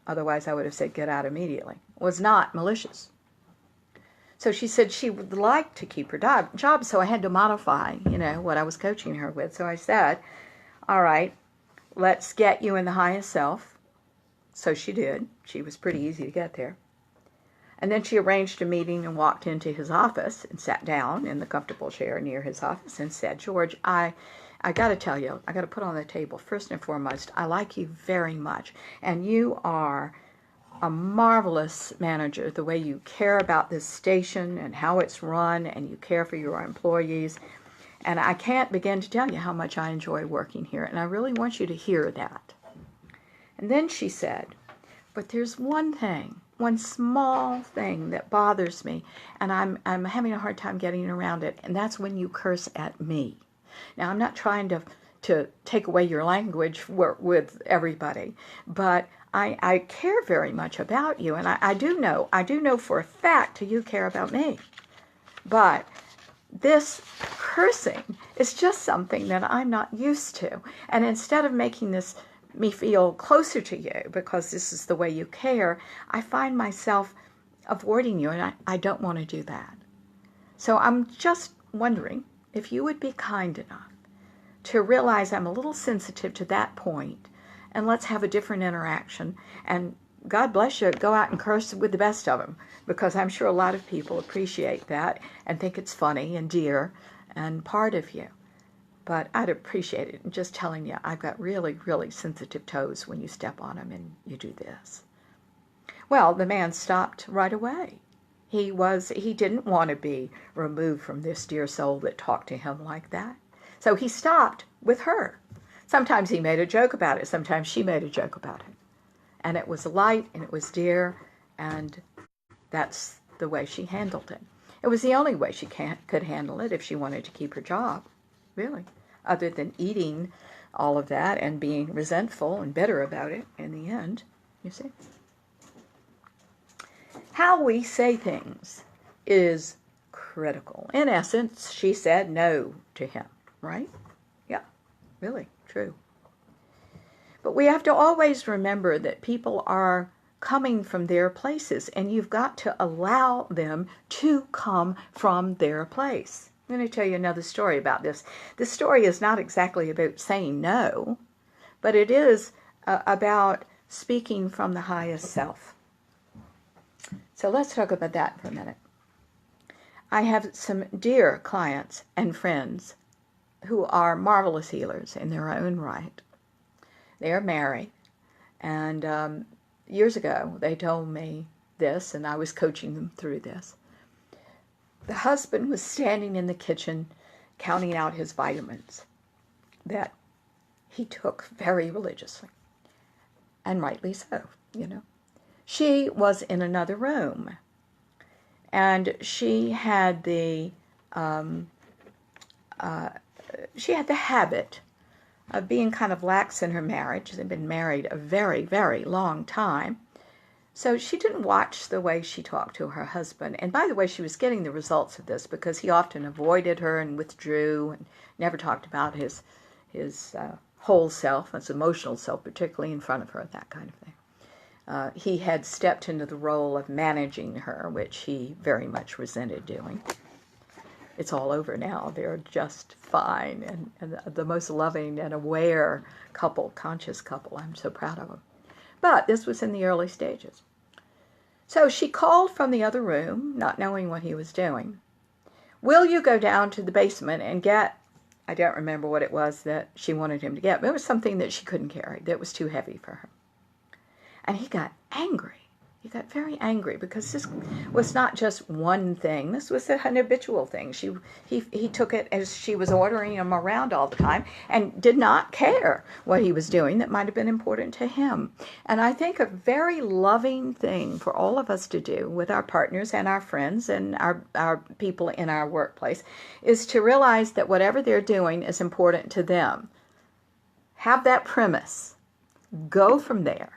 Otherwise, I would have said, get out immediately. It was not malicious. So she said she would like to keep her job, so I had to modify, what I was coaching her with. So I said, all right, let's get you in the highest self. So she did. She was pretty easy to get there. And then she arranged a meeting and walked into his office and sat down in the comfortable chair near his office and said, George, I got to tell you, I got to put on the table, first and foremost, I like you very much. And you are a marvelous manager, the way you care about this station and how it's run, and you care for your employees. And I can't begin to tell you how much I enjoy working here, and I really want you to hear that. And then she said, but there's one thing, one small thing that bothers me, and I'm having a hard time getting around it, and that's when you curse at me. Now, I'm not trying to take away your language with everybody, but I care very much about you, and I do know for a fact you care about me. But this cursing is just something that I'm not used to, and instead of making me feel closer to you because this is the way you care, I find myself avoiding you, and I don't want to do that. So I'm just wondering if you would be kind enough to realize I'm a little sensitive to that point, and let's have a different interaction. And God bless you, go out and curse with the best of them, because I'm sure a lot of people appreciate that and think it's funny and dear and part of you. But I'd appreciate it. And just telling you, I've got really, really sensitive toes when you step on them and you do this. Well, the man stopped right away. He didn't want to be removed from this dear soul that talked to him like that. So he stopped with her. Sometimes he made a joke about it. Sometimes she made a joke about it. And it was light and it was dear, and that's the way she handled it. It was the only way she could handle it if she wanted to keep her job, really, other than eating all of that and being resentful and bitter about it in the end, you see. How we say things is critical. In essence, she said no to him, right? Yeah, really, true. But we have to always remember that people are coming from their places, and you've got to allow them to come from their place. I'm going to tell you another story about this. This story is not exactly about saying no, but it is about speaking from the highest self. So let's talk about that for a minute. I have some dear clients and friends who are marvelous healers in their own right. They are married, and years ago they told me this, and I was coaching them through this. The husband was standing in the kitchen counting out his vitamins that he took very religiously, and rightly so, She was in another room, and she had the habit of being kind of lax in her marriage. They'd been married a very, very long time. So she didn't watch the way she talked to her husband. And by the way, she was getting the results of this because he often avoided her and withdrew and never talked about his whole self, his emotional self, particularly in front of her, that kind of thing. He had stepped into the role of managing her, which he very much resented doing. It's all over now. They're just fine, and the most loving and aware couple, conscious couple. I'm so proud of them. But this was in the early stages. So she called from the other room, not knowing what he was doing. Will you go down to the basement and get, I don't remember what it was that she wanted him to get, but it was something that she couldn't carry, that was too heavy for her. And he got angry. He got very angry because this was not just one thing. This was an habitual thing. He took it as she was ordering him around all the time and did not care what he was doing that might have been important to him. And I think a very loving thing for all of us to do with our partners and our friends and our people in our workplace is to realize that whatever they're doing is important to them. Have that premise. Go from there.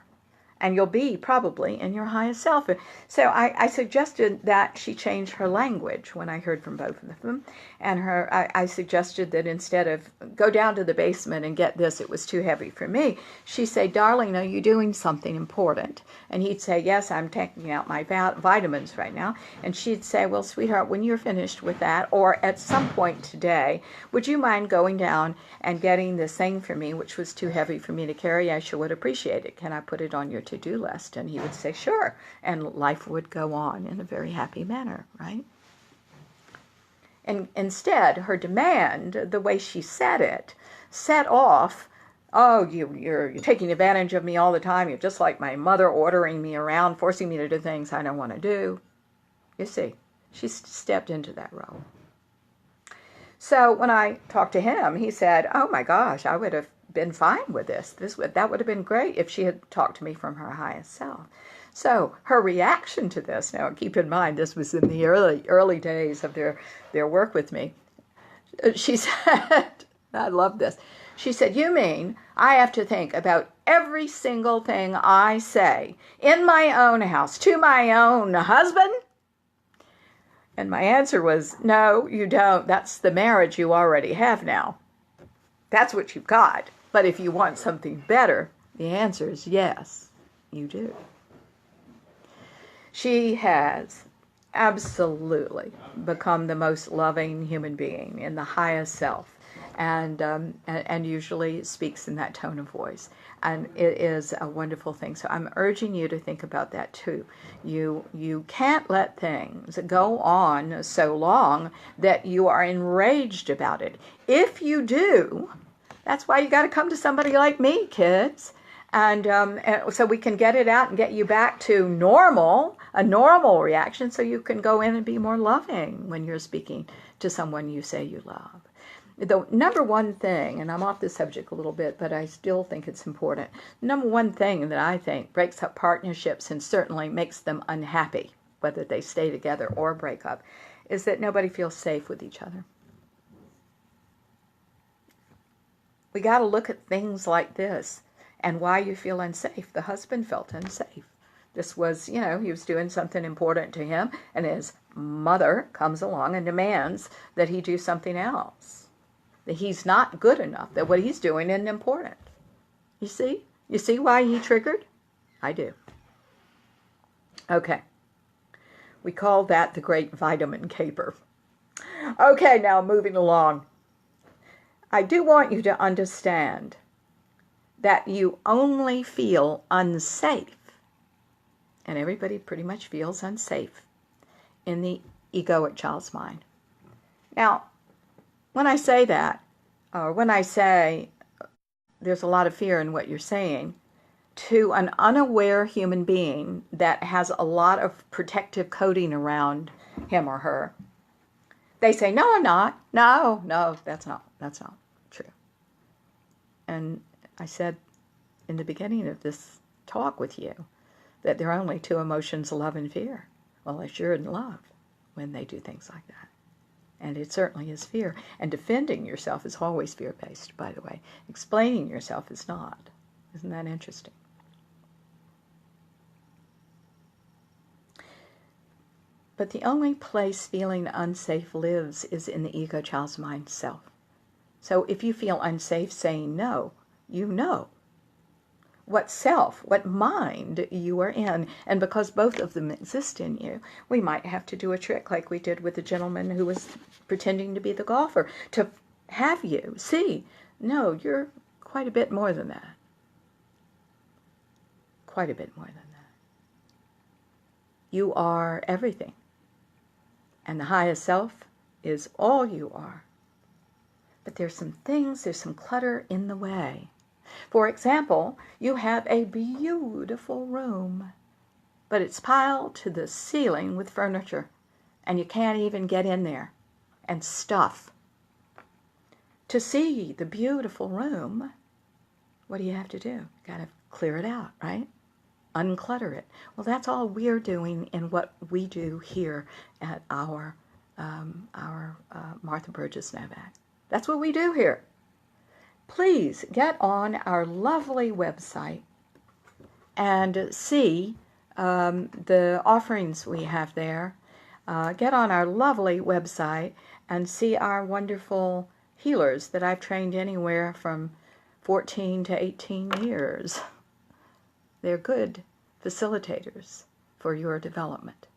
And you'll be probably in your highest self. So I suggested that she change her language when I heard from both of them. And I suggested that instead of go down to the basement and get this, it was too heavy for me. She'd say, darling, are you doing something important? And he'd say, yes, I'm taking out my vitamins right now. And she'd say, well, sweetheart, when you're finished with that, or at some point today, would you mind going down and getting this thing for me, which was too heavy for me to carry? I sure would appreciate it. Can I put it on your to-do list? And he would say, sure. And life would go on in a very happy manner, right? And instead, her demand, the way she said it, set off, oh, you're taking advantage of me all the time. You're just like my mother, ordering me around, forcing me to do things I don't want to do. You see, she stepped into that role. So when I talked to him, he said, oh my gosh, I would have been fine with this. That would have been great if she had talked to me from her highest self. So her reaction to this, now keep in mind this was in the early days of their work with me. She said, I love this. She said, you mean I have to think about every single thing I say in my own house to my own husband? And my answer was, no, you don't. That's the marriage you already have now. That's what you've got. But if you want something better, the answer is yes, you do. She has absolutely become the most loving human being in the highest self, and usually speaks in that tone of voice. And it is a wonderful thing. So I'm urging you to think about that too. You can't let things go on so long that you are enraged about it. If you do, that's why you got to come to somebody like me, kids. And so we can get it out and get you back to a normal reaction, so you can go in and be more loving when you're speaking to someone you say you love. The number one thing, and I'm off the subject a little bit, but I still think it's important. Number one thing that I think breaks up partnerships and certainly makes them unhappy, whether they stay together or break up, is that nobody feels safe with each other. We got to look at things like this and why you feel unsafe. The husband felt unsafe. This was, he was doing something important to him, and his mother comes along and demands that he do something else. That he's not good enough, that what he's doing isn't important. You see? You see why he triggered? I do. Okay. We call that the great vitamin caper. Okay, now moving along. I do want you to understand that you only feel unsafe, and everybody pretty much feels unsafe, in the egoic child's mind. Now, when I say that, or when I say there's a lot of fear in what you're saying, to an unaware human being that has a lot of protective coating around him or her, they say, no, I'm not. No, that's not true. And I said in the beginning of this talk with you that there are only two emotions, love and fear. Well, they sure in love when they do things like that. And it certainly is fear. And defending yourself is always fear-based, by the way. Explaining yourself is not. Isn't that interesting? But the only place feeling unsafe lives is in the ego child's mind self. So if you feel unsafe saying no, you know what self, what mind you are in. And because both of them exist in you, we might have to do a trick like we did with the gentleman who was pretending to be the golfer, to have you see, no, you're quite a bit more than that. Quite a bit more than that. You are everything. And the highest self is all you are. But there's some clutter in the way. For example, you have a beautiful room, but it's piled to the ceiling with furniture, and you can't even get in there, and stuff. To see the beautiful room, what do you have to do? You got to clear it out, right? Unclutter it. Well, that's all we're doing in what we do here at our Martha Burgess Novak. That's what we do here. Please get on our lovely website and see the offerings we have there. Get on our lovely website and see our wonderful healers that I've trained anywhere from 14 to 18 years. They're good facilitators for your development.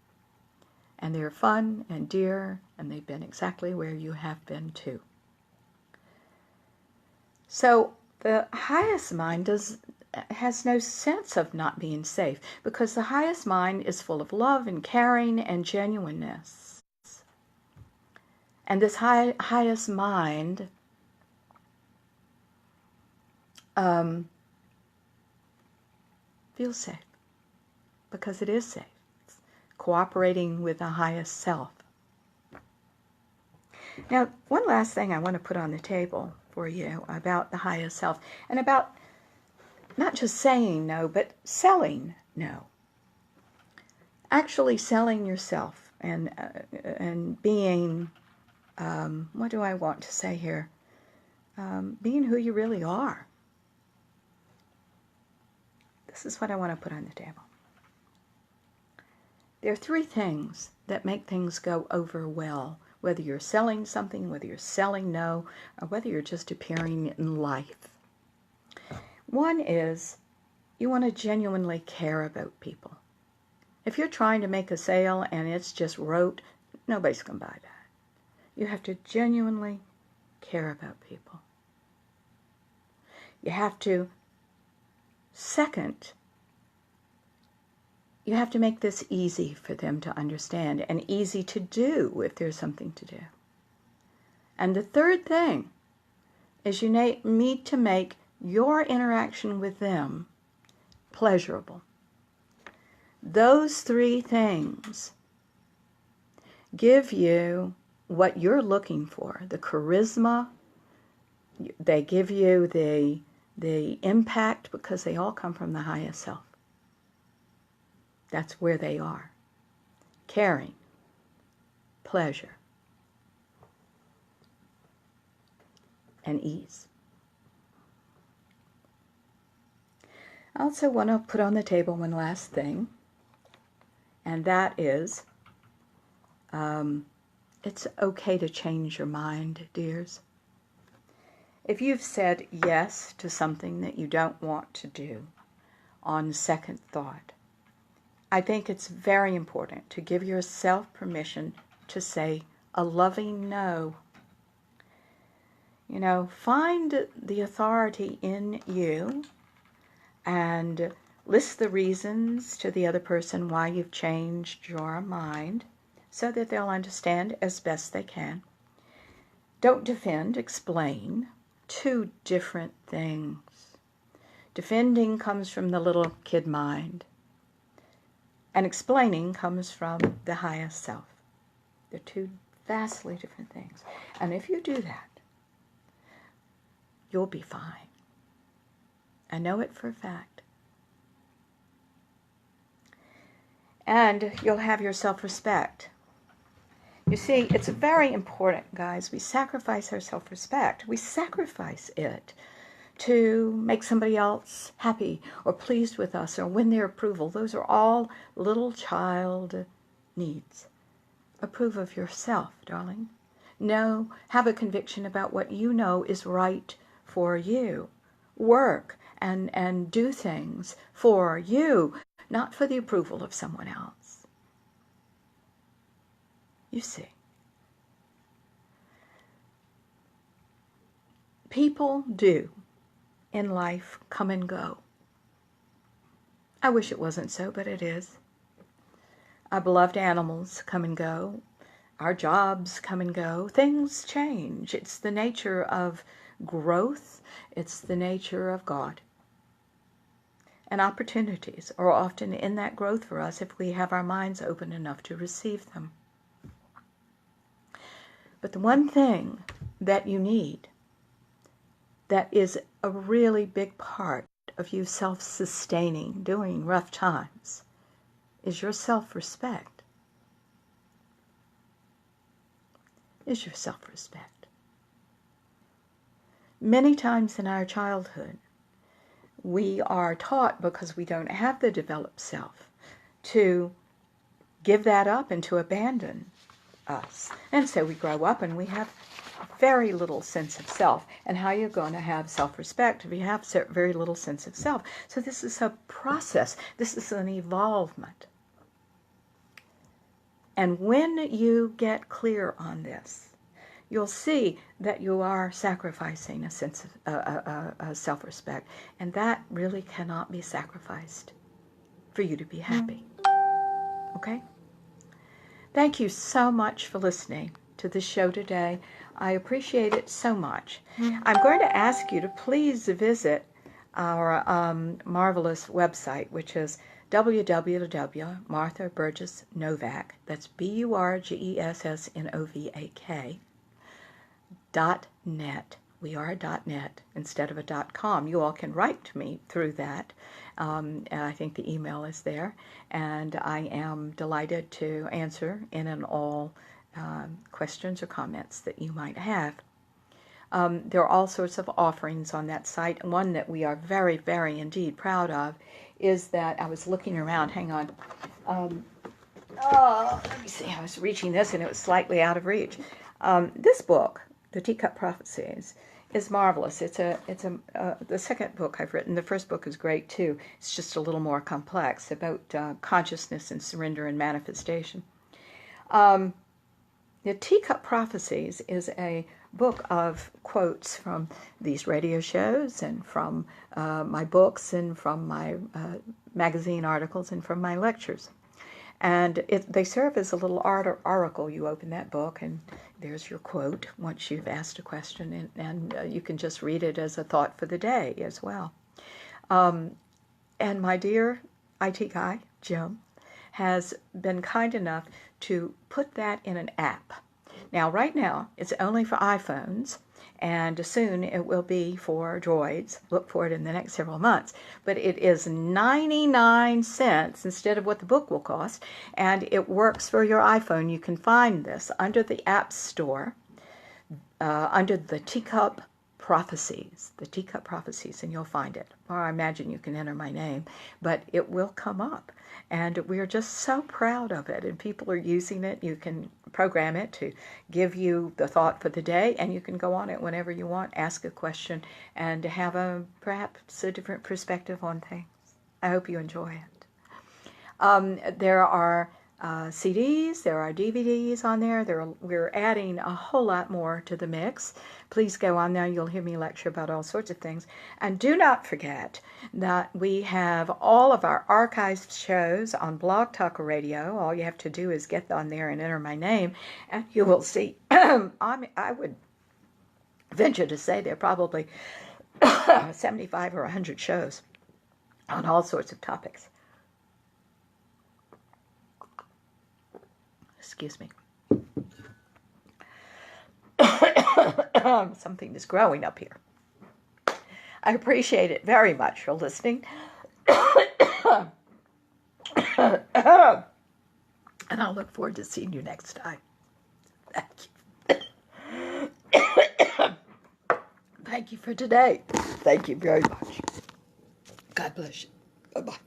And they're fun and dear, and they've been exactly where you have been too. So the highest mind has no sense of not being safe, because the highest mind is full of love and caring and genuineness. And this highest mind feels safe, because it is safe. It's cooperating with the highest self. Now, one last thing I want to put on the table for you about the highest self, and about not just saying no, but selling no. Actually selling yourself and being, what do I want to say here? Being who you really are. This is what I want to put on the table. There are three things that make things go over well, whether you're selling something, whether you're selling no, or whether you're just appearing in life. One is you want to genuinely care about people. If you're trying to make a sale and it's just rote, nobody's going to buy that. You have to genuinely care about people. You have to, second, you have to make this easy for them to understand and easy to do if there's something to do. And the third thing is you need to make your interaction with them pleasurable. Those three things give you what you're looking for, the charisma. They give you the impact, because they all come from the highest self. That's where they are. Caring, pleasure, and ease. I also want to put on the table one last thing, and that is, it's okay to change your mind, dears. If you've said yes to something that you don't want to do on second thought, I think it's very important to give yourself permission to say a loving no. You know, find the authority in you and list the reasons to the other person why you've changed your mind, so that they'll understand as best they can. Don't defend, explain. Two different things. Defending comes from the little kid mind, and explaining comes from the highest self. They're two vastly different things. And if you do that, you'll be fine. I know it for a fact. And you'll have your self-respect. You see, it's very important, guys. We sacrifice our self-respect. We sacrifice it to make somebody else happy or pleased with us or win their approval. Those are all little child needs. Approve of yourself, darling. Know, have a conviction about what you know is right for you. Work and do things for you, not for the approval of someone else. You see, people do in life come and go. I wish it wasn't so, but it is. Our beloved animals come and go. Our jobs come and go. Things change. It's the nature of growth. It's the nature of God. and opportunities are often in that growth for us if we have our minds open enough to receive them. But the one thing that you need that is a really big part of you self-sustaining during rough times is your self-respect. Is your self-respect. Many times in our childhood, we are taught, because we don't have the developed self, to give that up and to abandon us. And so we grow up and we have very little sense of self. And how you're going to have self-respect if you have very little sense of self? So this is a process. This is an evolvement. And when you get clear on this, you'll see that you are sacrificing a sense of self-respect. And that really cannot be sacrificed for you to be happy. Okay? Thank you so much for listening to this show today. I appreciate it so much. I'm going to ask you to please visit our marvelous website, which is www.marthaburgessnovak, that's BURGESSNOVAK, .net. We are a .net instead of a .com. You all can write to me through that. I think the email is there. And I am delighted to answer in and all questions or comments that you might have. There are all sorts of offerings on that site. One that we are very, very indeed proud of is that I was looking around. Hang on. Let me see. I was reaching this and it was slightly out of reach. This book, The Teacup Prophecies, is marvelous. It's the second book I've written. The first book is great too. It's just a little more complex about consciousness and surrender and manifestation. The Teacup Prophecies is a book of quotes from these radio shows and from my books and from my magazine articles and from my lectures. And they serve as a little oracle. You open that book and there's your quote once you've asked a question, and you can just read it as a thought for the day as well. And my dear IT guy, Jim, has been kind enough to put that in an app. Now, right now, it's only for iPhones, and soon it will be for Droids. Look for it in the next several months. But it is 99 cents instead of what the book will cost, and it works for your iPhone. You can find this under the App Store, under the Teacup Prophecies, and you'll find it. Or I imagine you can enter my name, but it will come up. And we're just so proud of it, and people are using it. You can program it to give you the thought for the day, and you can go on it whenever you want, ask a question, and have perhaps a different perspective on things. I hope you enjoy it. There are CDs, there are DVDs on there. We're adding a whole lot more to the mix. Please go on there. You'll hear me lecture about all sorts of things. And do not forget that we have all of our archived shows on Blog Talk Radio. All you have to do is get on there and enter my name, and you will see. I would venture to say there are probably 75 or 100 shows on all sorts of topics. Excuse me. Something is growing up here. I appreciate it very much for listening. And I'll look forward to seeing you next time. Thank you. Thank you for today. Thank you very much. God bless you. Bye-bye.